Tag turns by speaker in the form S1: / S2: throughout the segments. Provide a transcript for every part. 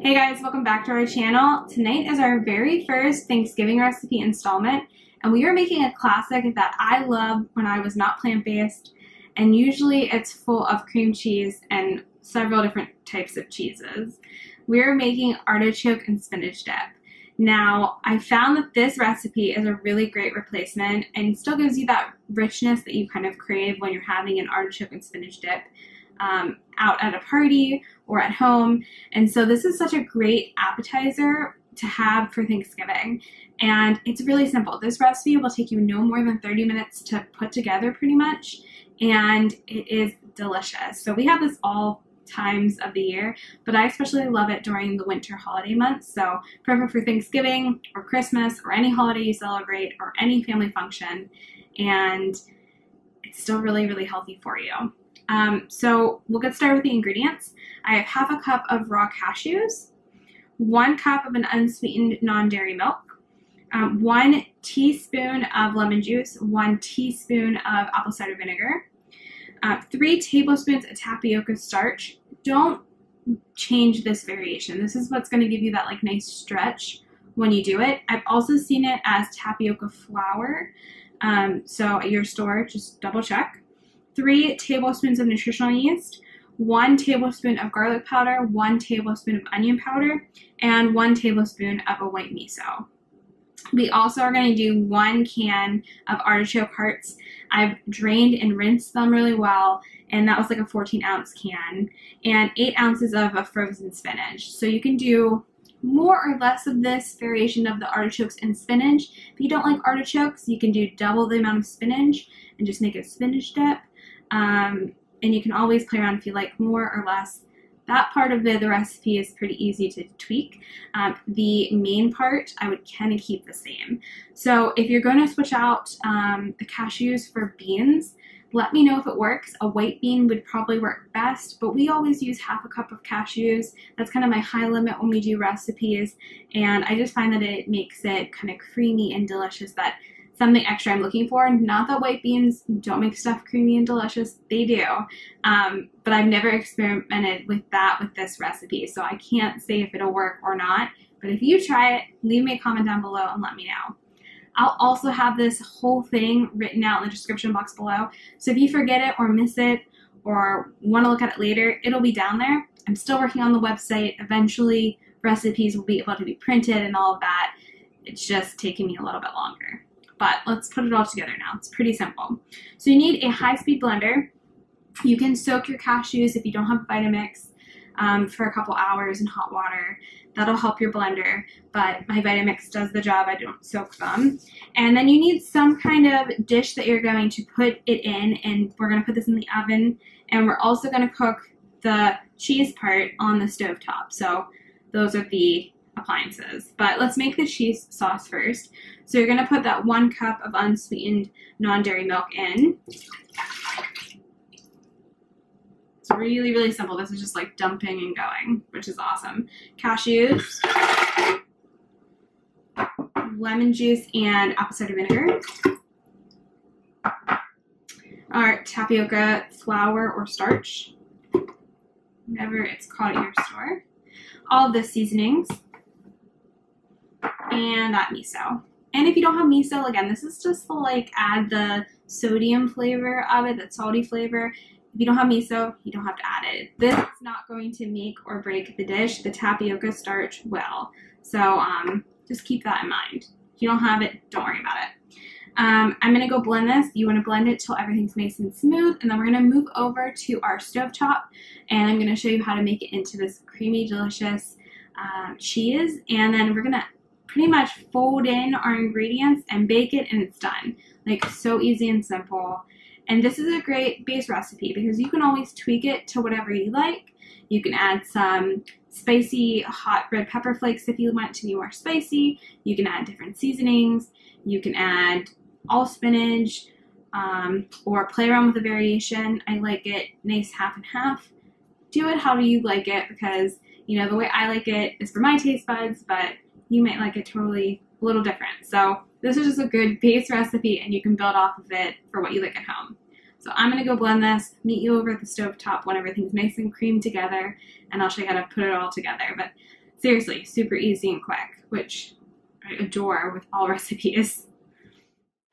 S1: Hey guys, welcome back to our channel. Tonight is our very first Thanksgiving recipe installment, and we are making a classic that I loved when I was not plant-based, and usually it's full of cream cheese and several different types of cheeses. We are making artichoke and spinach dip. Now, I found that this recipe is a really great replacement and still gives you that richness that you kind of crave when you're having an artichoke and spinach dip out at a party or at home. And so this is such a great appetizer to have for Thanksgiving. And it's really simple. This recipe will take you no more than 30 minutes to put together pretty much. And it is delicious. So we have this all times of the year, but I especially love it during the winter holiday months. So perfect for Thanksgiving or Christmas or any holiday you celebrate or any family function. And it's still really, really healthy for you. So we'll get started with the ingredients. I have half a cup of raw cashews, 1 cup of an unsweetened non-dairy milk, 1 teaspoon of lemon juice, 1 teaspoon of apple cider vinegar, 3 tablespoons of tapioca starch. Don't change this variation. This is what's going to give you that like nice stretch when you do it. I've also seen it as tapioca flour. So at your store, just double check. 3 tablespoons of nutritional yeast, 1 tablespoon of garlic powder, 1 tablespoon of onion powder, and 1 tablespoon of a white miso. We also are going to do 1 can of artichoke hearts. I've drained and rinsed them really well, and that was like a 14-ounce can, and 8 ounces of a frozen spinach. So you can do more or less of this variation of the artichokes and spinach. If you don't like artichokes, you can do double the amount of spinach and just make a spinach dip. And you can always play around if you like more or less. That part of the recipe is pretty easy to tweak. The main part, I would kind of keep the same. So if you're going to switch out the cashews for beans, let me know if it works. A white bean would probably work best, but we always use half a cup of cashews. That's kind of my high limit when we do recipes, and I just find that it makes it kind of creamy and delicious. That something extra I'm looking for. Not that white beans don't make stuff creamy and delicious, they do, but I've never experimented with that with this recipe, so I can't say if it'll work or not. But if you try it, leave me a comment down below and let me know. I'll also have this whole thing written out in the description box below, so if you forget it or miss it or want to look at it later, it'll be down there. I'm still working on the website. Eventually recipes will be able to be printed and all of that. It's just taking me a little bit longer. But let's put it all together now. It's pretty simple. So you need a high-speed blender. You can soak your cashews if you don't have Vitamix for a couple hours in hot water. That'll help your blender, but my Vitamix does the job. I don't soak them. And then you need some kind of dish that you're going to put it in, and we're going to put this in the oven, and we're also going to cook the cheese part on the stovetop. So those are the appliances. But let's make the cheese sauce first. So you're going to put that 1 cup of unsweetened non-dairy milk in. It's really, really simple. This is just like dumping and going, which is awesome. Cashews, lemon juice, and apple cider vinegar. Our tapioca flour or starch, whatever it's called at your store. All of the seasonings. And that miso. And if you don't have miso, again, this is just to like add the sodium flavor of it, that salty flavor. If you don't have miso, you don't have to add it. This is not going to make or break the dish. The tapioca starch will. So just keep that in mind. If you don't have it, don't worry about it. I'm going to go blend this. You want to blend it till everything's nice and smooth, and then we're going to move over to our stovetop, and I'm going to show you how to make it into this creamy, delicious cheese, and then we're going to pretty much fold in our ingredients and bake it, and it's done. Like, so easy and simple. And this is a great base recipe because you can always tweak it to whatever you like. You can add some spicy hot red pepper flakes if you want it to be more spicy. You can add different seasonings. You can add all spinach, or play around with the variation. I like it nice half and half. Do it how do you like it, because you know the way I like it is for my taste buds, but you might like it totally a little different. So this is just a good base recipe, and you can build off of it for what you like at home. So I'm going to go blend this, meet you over at the stovetop when everything's nice and creamed together, and I'll show you how to put it all together. But Seriously, super easy and quick, which I adore with all recipes.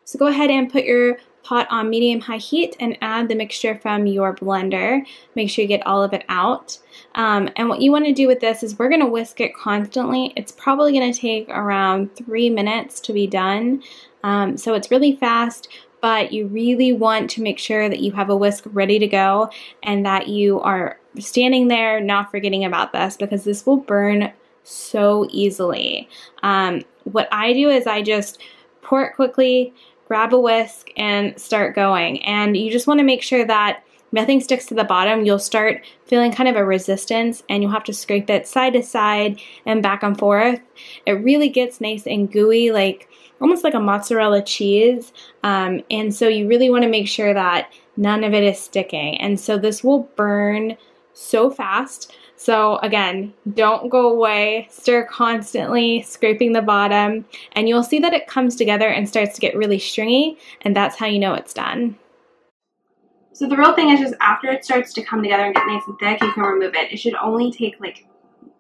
S1: So go ahead and put your pot on medium-high heat and add the mixture from your blender. Make sure you get all of it out. And what you want to do with this is we're going to whisk it constantly. It's probably going to take around 3 minutes to be done. So it's really fast, but you really want to make sure that you have a whisk ready to go and that you are standing there not forgetting about this, because this will burn so easily. What I do is I just pour it quickly, grab a whisk, and start going. And you just want to make sure that nothing sticks to the bottom. You'll start feeling kind of a resistance, and you'll have to scrape it side to side and back and forth. It really gets nice and gooey, like almost like a mozzarella cheese. And so you really want to make sure that none of it is sticking. And so this will burn so fast. So again, don't go away, stir constantly, scraping the bottom, and you'll see that it comes together and starts to get really stringy, and that's how you know it's done. So the real thing is just after it starts to come together and get nice and thick, you can remove it. It should only take like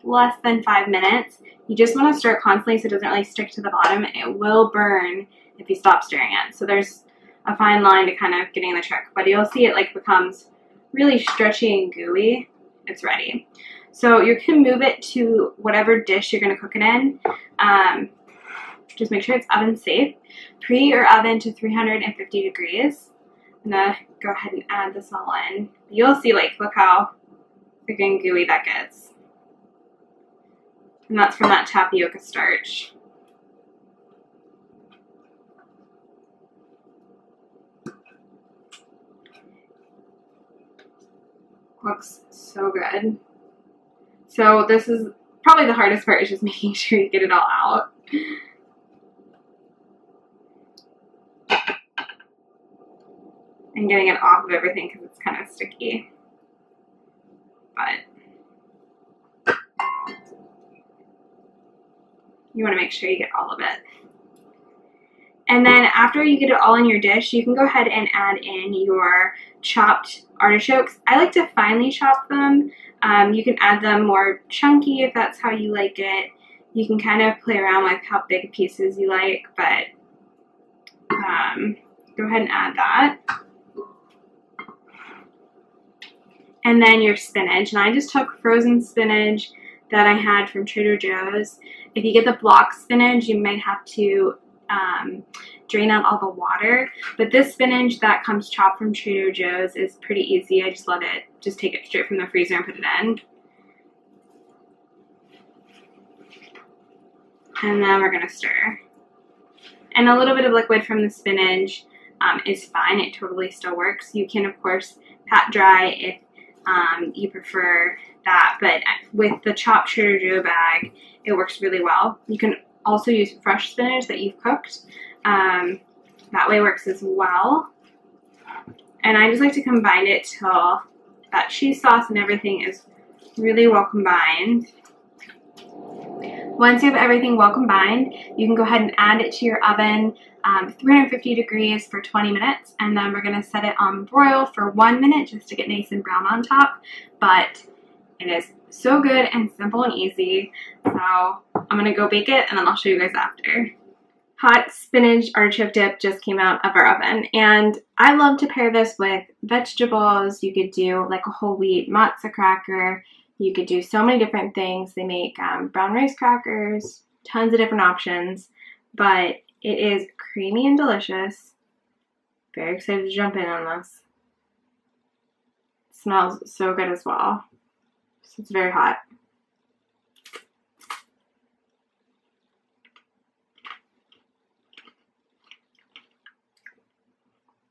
S1: less than 5 minutes. You just want to stir constantly so it doesn't really stick to the bottom. It will burn if you stop stirring it. So there's a fine line to kind of getting the trick, but you'll see it like becomes really stretchy and gooey. It's ready. So you can move it to whatever dish you're going to cook it in. Just make sure it's oven safe. Preheat your oven to 350 degrees. I'm going to go ahead and add this all in. You'll see, like, look how thick and gooey that gets. And that's from that tapioca starch. Looks so good. So this is probably the hardest part, is just making sure you get it all out. And getting it off of everything because it's kind of sticky. But you want to make sure you get all of it. And then after you get it all in your dish, you can go ahead and add in your chopped artichokes. I like to finely chop them. You can add them more chunky if that's how you like it. You can kind of play around with how big pieces you like, but go ahead and add that. And then your spinach. And I just took frozen spinach that I had from Trader Joe's. If you get the block spinach, you might have to drain out all the water, but this spinach that comes chopped from Trader Joe's is pretty easy. I just take it straight from the freezer and put it in. And then we're gonna stir. And a little bit of liquid from the spinach is fine. It totally still works. You can of course pat dry if you prefer that, but with the chopped Trader Joe bag, it works really well. You can also use fresh spinach that you've cooked. That way works as well. And I just like to combine it till that cheese sauce and everything is really well combined. Once you have everything well combined, you can go ahead and add it to your oven, 350 degrees for 20 minutes, and then we're going to set it on broil for 1 minute just to get nice and brown on top. But it is so good and simple and easy. So I'm going to go bake it, and then I'll show you guys after. Hot spinach artichoke dip just came out of our oven, and I love to pair this with vegetables. You could do like a whole wheat matzo cracker. You could do so many different things. They make brown rice crackers, tons of different options, but it is creamy and delicious. Very excited to jump in on this. It smells so good as well. So it's very hot.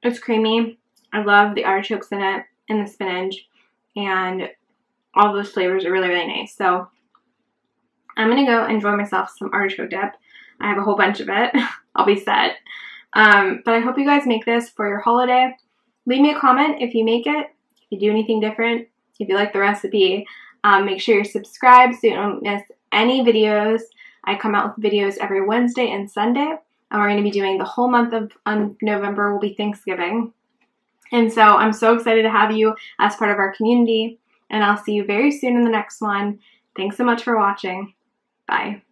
S1: It's creamy. I love the artichokes in it and the spinach, and all those flavors are really, really nice. So I'm going to go enjoy myself some artichoke dip. I have a whole bunch of it. I'll be set. But I hope you guys make this for your holiday. Leave me a comment if you make it, if you do anything different, if you like the recipe. Make sure you're subscribed so you don't miss any videos. I come out with videos every Wednesday and Sunday. And we're going to be doing the whole month of November will be Thanksgiving. And so I'm so excited to have you as part of our community. And I'll see you very soon in the next one. Thanks so much for watching. Bye.